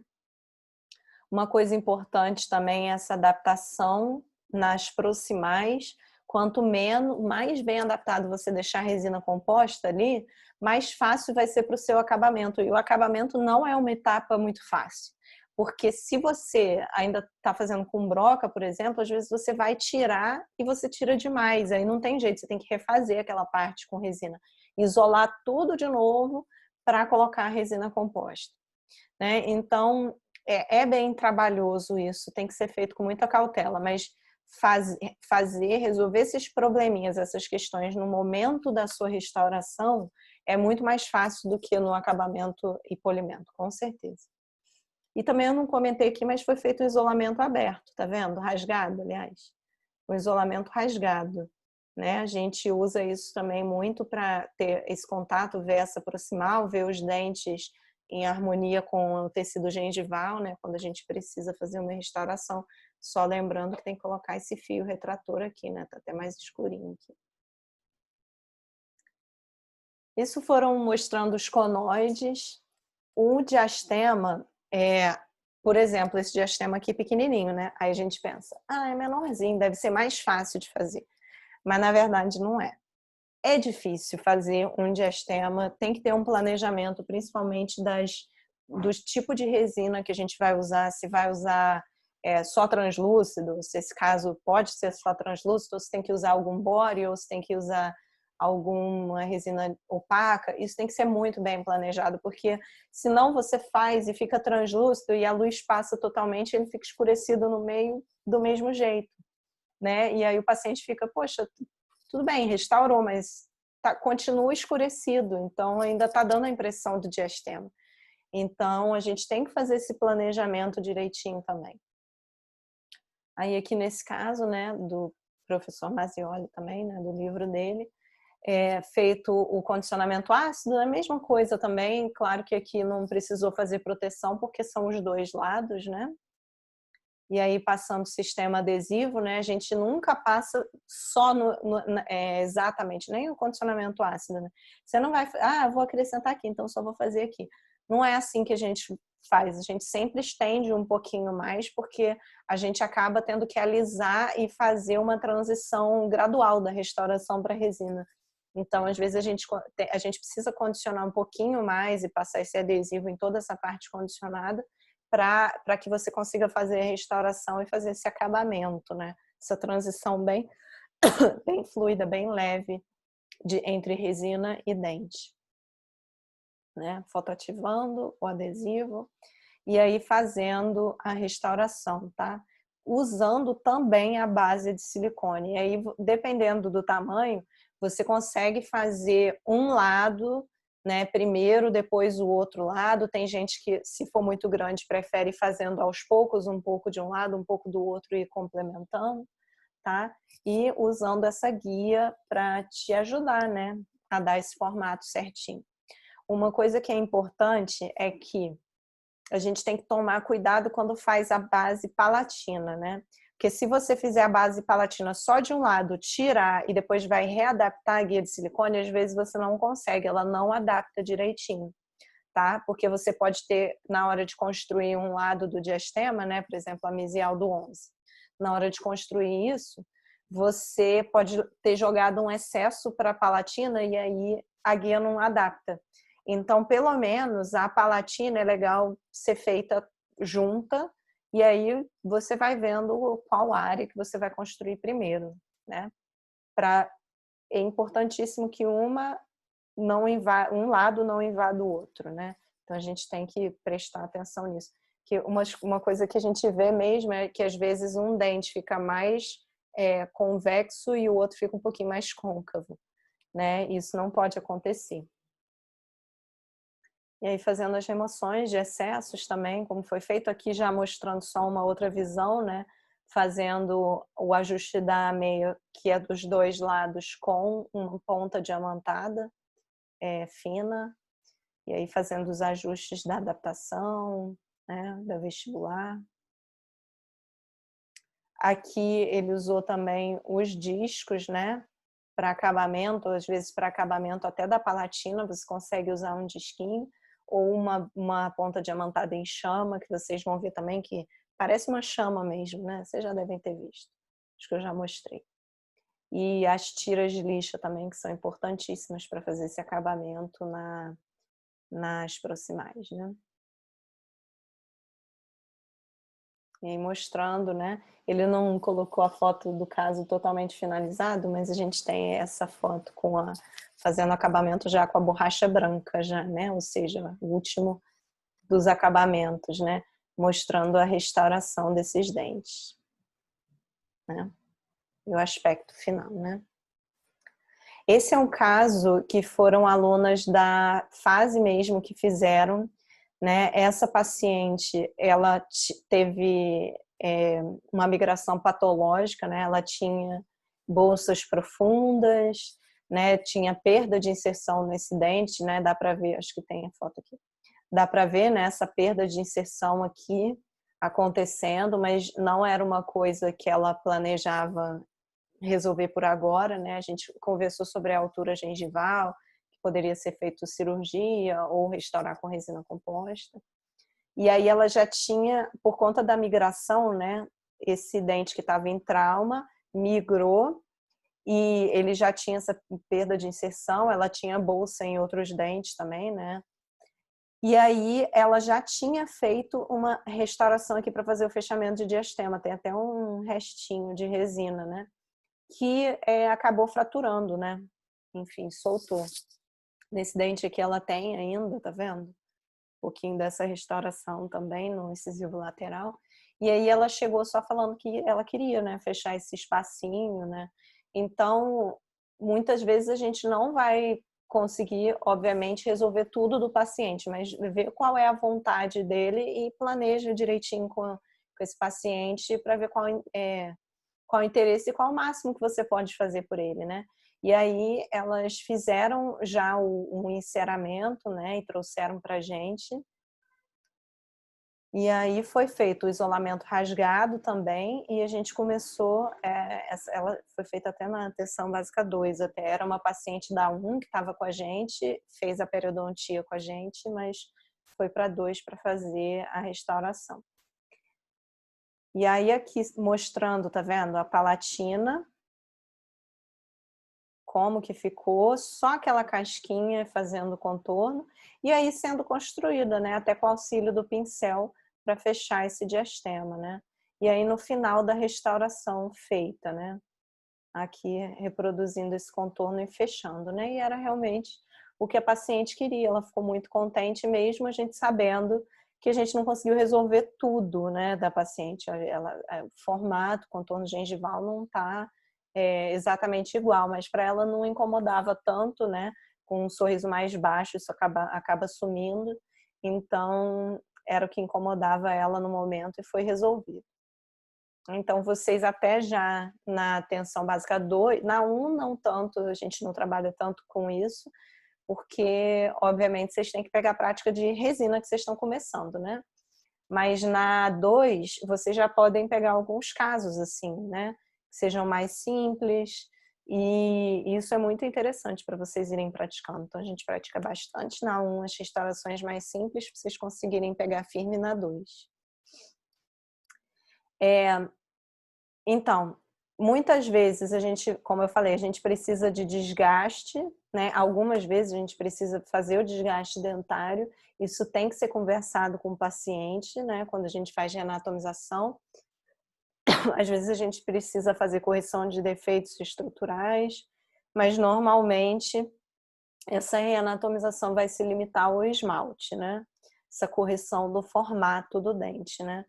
Uma coisa importante também é essa adaptação nas proximais. Quanto menos, mais bem adaptado você deixar a resina composta ali, mais fácil vai ser para o seu acabamento. E o acabamento não é uma etapa muito fácil. Porque se você ainda está fazendo com broca, por exemplo, às vezes você vai tirar e você tira demais. Aí não tem jeito, você tem que refazer aquela parte com resina. Isolar tudo de novo para colocar a resina composta, né? Então, é bem trabalhoso isso, tem que ser feito com muita cautela, mas resolver esses probleminhas, essas questões no momento da sua restauração é muito mais fácil do que no acabamento e polimento, com certeza. E também eu não comentei aqui, mas foi feito o isolamento aberto, tá vendo? Rasgado, aliás. O isolamento rasgado, né? A gente usa isso também muito para ter esse contato, ver essa proximal, ver os dentes em harmonia com o tecido gengival, né? Quando a gente precisa fazer uma restauração. Só lembrando que tem que colocar esse fio retrator aqui, né? Tá até mais escurinho aqui. Isso foram mostrando os conoides. O diastema por exemplo, esse diastema aqui pequenininho, né? Aí a gente pensa, é menorzinho, deve ser mais fácil de fazer. Mas na verdade não é. É difícil fazer um diastema, tem que ter um planejamento, principalmente dos tipos de resina que a gente vai usar, se vai usar só translúcido, se esse caso pode ser só translúcido, ou se tem que usar algum bore, ou se tem que usar alguma resina opaca. Isso tem que ser muito bem planejado, porque senão você faz e fica translúcido e a luz passa totalmente, ele fica escurecido no meio do mesmo jeito, né? E aí o paciente fica, poxa, tudo bem, restaurou, mas continua escurecido, então ainda está dando a impressão do diastema. Então a gente tem que fazer esse planejamento direitinho também. Aí aqui nesse caso, né, do professor Masioli também, né, do livro dele, feito o condicionamento ácido, é a mesma coisa também, claro que aqui não precisou fazer proteção porque são os dois lados, né? E aí passando o sistema adesivo, né? A gente nunca passa só exatamente, nem o condicionamento ácido, né? Você não vai, vou acrescentar aqui, então só vou fazer aqui. Não é assim que a gente faz, a gente sempre estende um pouquinho mais, porque a gente acaba tendo que alisar e fazer uma transição gradual da restauração para a resina. Então, às vezes, a gente precisa condicionar um pouquinho mais e passar esse adesivo em toda essa parte condicionada para que você consiga fazer a restauração e fazer esse acabamento, né? Essa transição bem, bem fluida, bem leve entre resina e dente, né? Fotoativando o adesivo e aí fazendo a restauração, tá? Usando também a base de silicone. E aí, dependendo do tamanho, você consegue fazer um lado, né, primeiro, depois o outro lado. Tem gente que, se for muito grande, prefere ir fazendo aos poucos, um pouco de um lado, um pouco do outro e complementando, tá? E usando essa guia para te ajudar, né, a dar esse formato certinho. Uma coisa que é importante é que a gente tem que tomar cuidado quando faz a base palatina, né? Porque se você fizer a base palatina só de um lado, tirar e depois vai readaptar a guia de silicone, às vezes você não consegue, ela não adapta direitinho, tá? Porque você pode ter, na hora de construir um lado do diastema, né? Por exemplo, a mesial do 11. Na hora de construir isso, você pode ter jogado um excesso para a palatina e aí a guia não adapta. Então, pelo menos, a palatina é legal ser feita junta e aí você vai vendo qual área que você vai construir primeiro, né? É importantíssimo que um lado não invada o outro, né? Então, a gente tem que prestar atenção nisso. Que uma coisa que a gente vê mesmo é que, às vezes, um dente fica mais convexo e o outro fica um pouquinho mais côncavo, né? Isso não pode acontecer. E aí, fazendo as remoções de excessos também, como foi feito aqui, já mostrando só uma outra visão, né? Fazendo o ajuste da meia, que é dos dois lados, com uma ponta diamantada, fina. E aí, fazendo os ajustes da adaptação, né? Da vestibular. Aqui ele usou também os discos, né? Para acabamento, às vezes para acabamento até da palatina, você consegue usar um disquinho ou uma ponta diamantada em chama, que vocês vão ver também que parece uma chama mesmo, né? Vocês já devem ter visto. Acho que eu já mostrei. E as tiras de lixa também, que são importantíssimas para fazer esse acabamento nas proximais, né? E aí mostrando, né? Ele não colocou a foto do caso totalmente finalizado, mas a gente tem essa foto fazendo acabamento já com a borracha branca já, né? Ou seja, o último dos acabamentos, né? Mostrando a restauração desses dentes, né? E o aspecto final, né? Esse é um caso que foram alunas da fase mesmo que fizeram, né? Essa paciente, ela teve uma migração patológica, né? Ela tinha bolsas profundas, né? Tinha perda de inserção nesse dente, né? Dá para ver, acho que tem a foto aqui. Dá para ver, né, essa perda de inserção aqui acontecendo, mas não era uma coisa que ela planejava resolver por agora, né? A gente conversou sobre a altura gengival, que poderia ser feito cirurgia ou restaurar com resina composta. E aí ela já tinha, por conta da migração, né? Esse dente que estava em trauma migrou e ele já tinha essa perda de inserção, ela tinha bolsa em outros dentes também, né? E aí ela já tinha feito uma restauração aqui para fazer o fechamento de diastema, tem até um restinho de resina, né? Que acabou fraturando, né? Enfim, soltou. Nesse dente aqui ela tem ainda, tá vendo? Um pouquinho dessa restauração também no incisivo lateral. E aí ela chegou só falando que ela queria, né? Fechar esse espacinho, né? Então, muitas vezes a gente não vai conseguir, obviamente, resolver tudo do paciente, mas ver qual é a vontade dele e planeja direitinho com esse paciente para ver qual o interesse e qual o máximo que você pode fazer por ele, né? E aí elas fizeram já o enceramento, né? E trouxeram pra gente. E aí foi feito o isolamento rasgado também e a gente começou, ela foi feita até na atenção básica 2, até era uma paciente da 1 que estava com a gente, fez a periodontia com a gente, mas foi para 2 para fazer a restauração. E aí aqui mostrando, tá vendo? A palatina, como que ficou, só aquela casquinha fazendo contorno, e aí sendo construída, né? Até com o auxílio do pincel para fechar esse diastema, né? E aí no final da restauração feita, né? Aqui reproduzindo esse contorno e fechando, né? E era realmente o que a paciente queria, ela ficou muito contente mesmo a gente sabendo que a gente não conseguiu resolver tudo, né, da paciente. O formato, contorno gengival não está exatamente igual, mas para ela não incomodava tanto, né, com um sorriso mais baixo isso acaba sumindo, então era o que incomodava ela no momento e foi resolvido. Então, vocês até já na atenção básica 2, na 1 não tanto, a gente não trabalha tanto com isso, porque, obviamente, vocês têm que pegar a prática de resina que vocês estão começando, né? Mas na 2, vocês já podem pegar alguns casos, assim, né? Que sejam mais simples, E isso é muito interessante para vocês irem praticando. Então, a gente pratica bastante na 1, as restaurações mais simples, para vocês conseguirem pegar firme na 2. Então, muitas vezes a gente, como eu falei, a gente precisa de desgaste, né? Algumas vezes a gente precisa fazer o desgaste dentário. Isso tem que ser conversado com o paciente, né? Quando a gente faz reanatomização. Às vezes a gente precisa fazer correção de defeitos estruturais, mas normalmente essa reanatomização vai se limitar ao esmalte, né? Essa correção do formato do dente, né?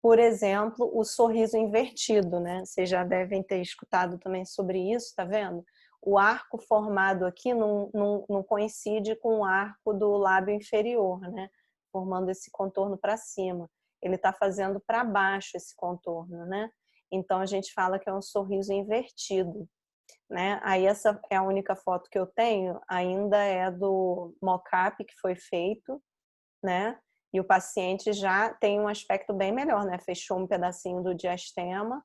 Por exemplo, o sorriso invertido, né? Vocês já devem ter escutado também sobre isso, tá vendo? O arco formado aqui não coincide com o arco do lábio inferior, né? Formando esse contorno para cima. Ele está fazendo para baixo esse contorno, né? Então a gente fala que é um sorriso invertido, né? Aí essa é a única foto que eu tenho, ainda é do mock-up que foi feito, né? E o paciente já tem um aspecto bem melhor, né? Fechou um pedacinho do diastema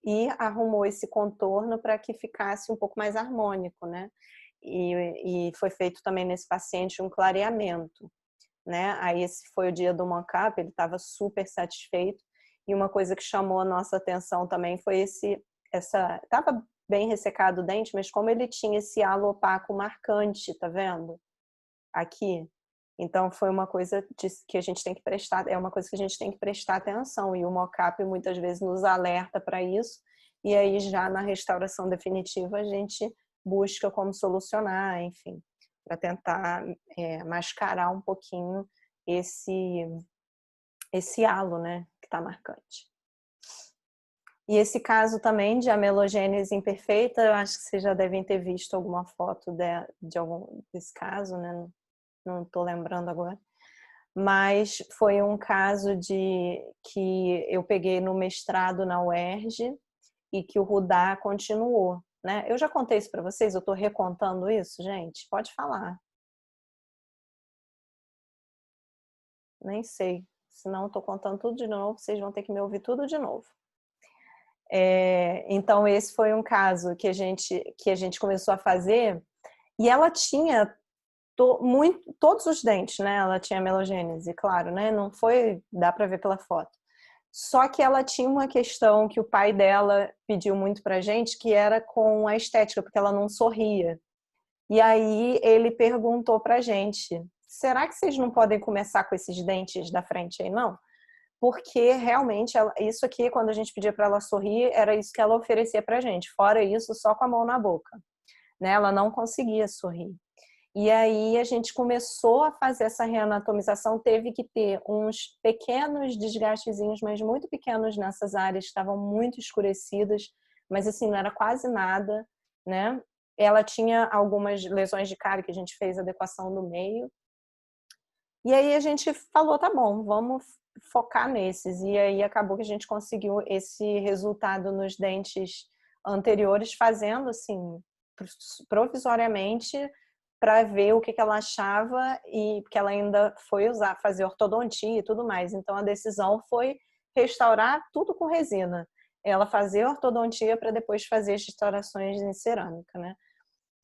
e arrumou esse contorno para que ficasse um pouco mais harmônico, né? E foi feito também nesse paciente um clareamento, né? Aí esse foi o dia do mock-up, ele estava super satisfeito. E uma coisa que chamou a nossa atenção também foi estava bem ressecado o dente, mas como ele tinha esse halo opaco marcante, tá vendo? Aqui. Então foi uma coisa que a gente tem que prestar, é uma coisa que a gente tem que prestar atenção, e o mock-up muitas vezes nos alerta para isso, e aí já na restauração definitiva a gente busca como solucionar, enfim, para tentar mascarar um pouquinho esse halo, né, que está marcante. E esse caso também de amelogênese imperfeita, eu acho que vocês já devem ter visto alguma foto desse caso, né? Não estou lembrando agora. Mas foi um caso que eu peguei no mestrado na UERJ e que o Rudá continuou, né? Eu já contei isso para vocês, eu estou recontando isso, gente? Pode falar. Nem sei. Senão eu estou contando tudo de novo, vocês vão ter que me ouvir tudo de novo. Então esse foi um caso que a gente começou a fazer, e ela tinha todos os dentes, né? Ela tinha amelogênese, claro, né? Não foi, dá para ver pela foto. Só que ela tinha uma questão que o pai dela pediu muito pra gente, que era com a estética, porque ela não sorria. E aí ele perguntou pra gente: será que vocês não podem começar com esses dentes da frente aí, não? Porque realmente isso aqui, quando a gente pedia para ela sorrir, era isso que ela oferecia pra gente. Fora isso, só com a mão na boca, né? Ela não conseguia sorrir. E aí a gente começou a fazer essa reanatomização, teve que ter uns pequenos desgastezinhos, mas muito pequenos nessas áreas que estavam muito escurecidas, mas assim, não era quase nada, né? Ela tinha algumas lesões de cárie que a gente fez adequação no meio. E aí a gente falou, tá bom, vamos focar nesses. E aí acabou que a gente conseguiu esse resultado nos dentes anteriores, fazendo assim, provisoriamente, para ver o que ela achava, e porque ela ainda foi fazer ortodontia e tudo mais. Então a decisão foi restaurar tudo com resina. Ela fazer ortodontia para depois fazer as restaurações em cerâmica, né?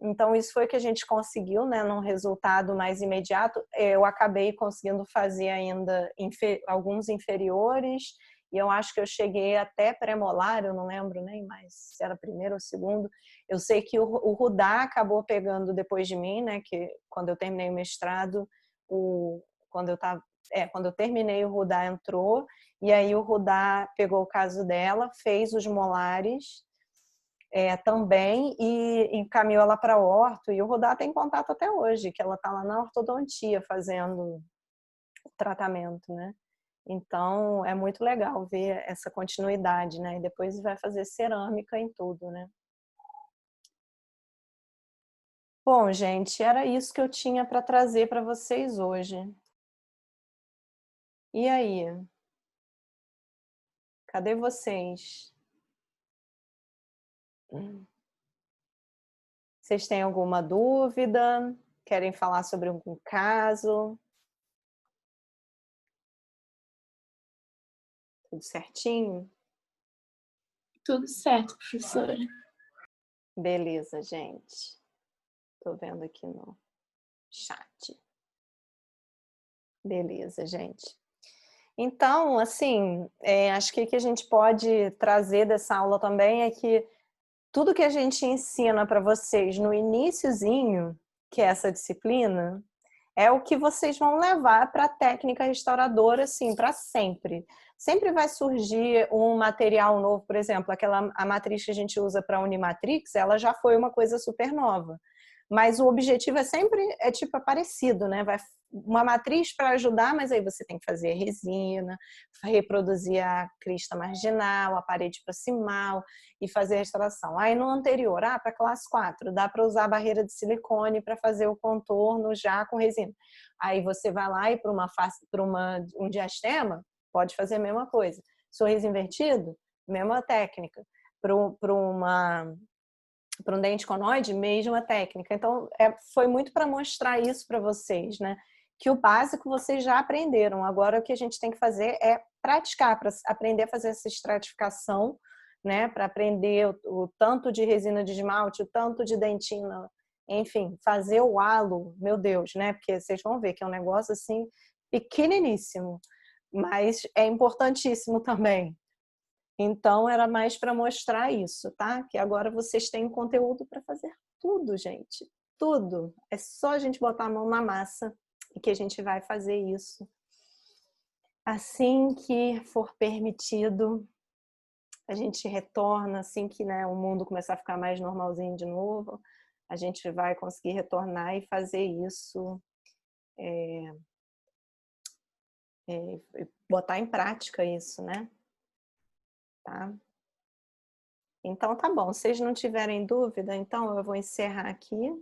Então isso foi o que a gente conseguiu, né, num resultado mais imediato. Eu acabei conseguindo fazer ainda alguns inferiores, e eu acho que eu cheguei até pré-molar, eu não lembro nem mais se era primeiro ou segundo. Eu sei que o Rudá acabou pegando depois de mim, né, que quando eu terminei o mestrado, quando eu terminei, o Rudá entrou, e aí o Rudá pegou o caso dela, fez os molares também, e encaminhou ela para a orto, e o Rudá tem contato até hoje, que ela está lá na ortodontia fazendo tratamento, né? Então é muito legal ver essa continuidade, né? E depois vai fazer cerâmica em tudo, né? Bom, gente, era isso que eu tinha para trazer para vocês hoje. E aí? Cadê vocês? Vocês têm alguma dúvida? Querem falar sobre algum caso? Tudo certinho? Tudo certo, professora. Beleza, gente. Tô vendo aqui no chat. Beleza, gente. Então, assim, acho que o que a gente pode trazer dessa aula também é que tudo que a gente ensina para vocês no iniciozinho, que é essa disciplina, é o que vocês vão levar para a técnica restauradora, assim, para sempre. Sempre vai surgir um material novo, por exemplo, a matriz que a gente usa para a Unimatrix, ela já foi uma coisa super nova. Mas o objetivo é tipo parecido, né? Vai uma matriz para ajudar, mas aí você tem que fazer resina, reproduzir a crista marginal, a parede proximal e fazer a restauração. Aí no anterior, para classe 4, dá para usar a barreira de silicone para fazer o contorno já com resina. Aí você vai lá e para um diastema, pode fazer a mesma coisa. Sorriso invertido, mesma técnica. Para um dente conoide, mesma técnica. Então, foi muito para mostrar isso para vocês, né? Que o básico vocês já aprenderam. Agora, o que a gente tem que fazer é praticar, para aprender a fazer essa estratificação, né? Para aprender o tanto de resina de esmalte, o tanto de dentina, enfim, fazer o halo, meu Deus, né? Porque vocês vão ver que é um negócio assim pequeniníssimo, mas é importantíssimo também. Então, era mais para mostrar isso, tá? Que agora vocês têm conteúdo para fazer tudo, gente. Tudo. É só a gente botar a mão na massa e que a gente vai fazer isso. Assim que for permitido, a gente retorna, assim que, né, o mundo começar a ficar mais normalzinho de novo, a gente vai conseguir retornar e fazer isso, botar em prática isso, né? Tá? Então, tá bom. Se vocês não tiverem dúvida, então eu vou encerrar aqui.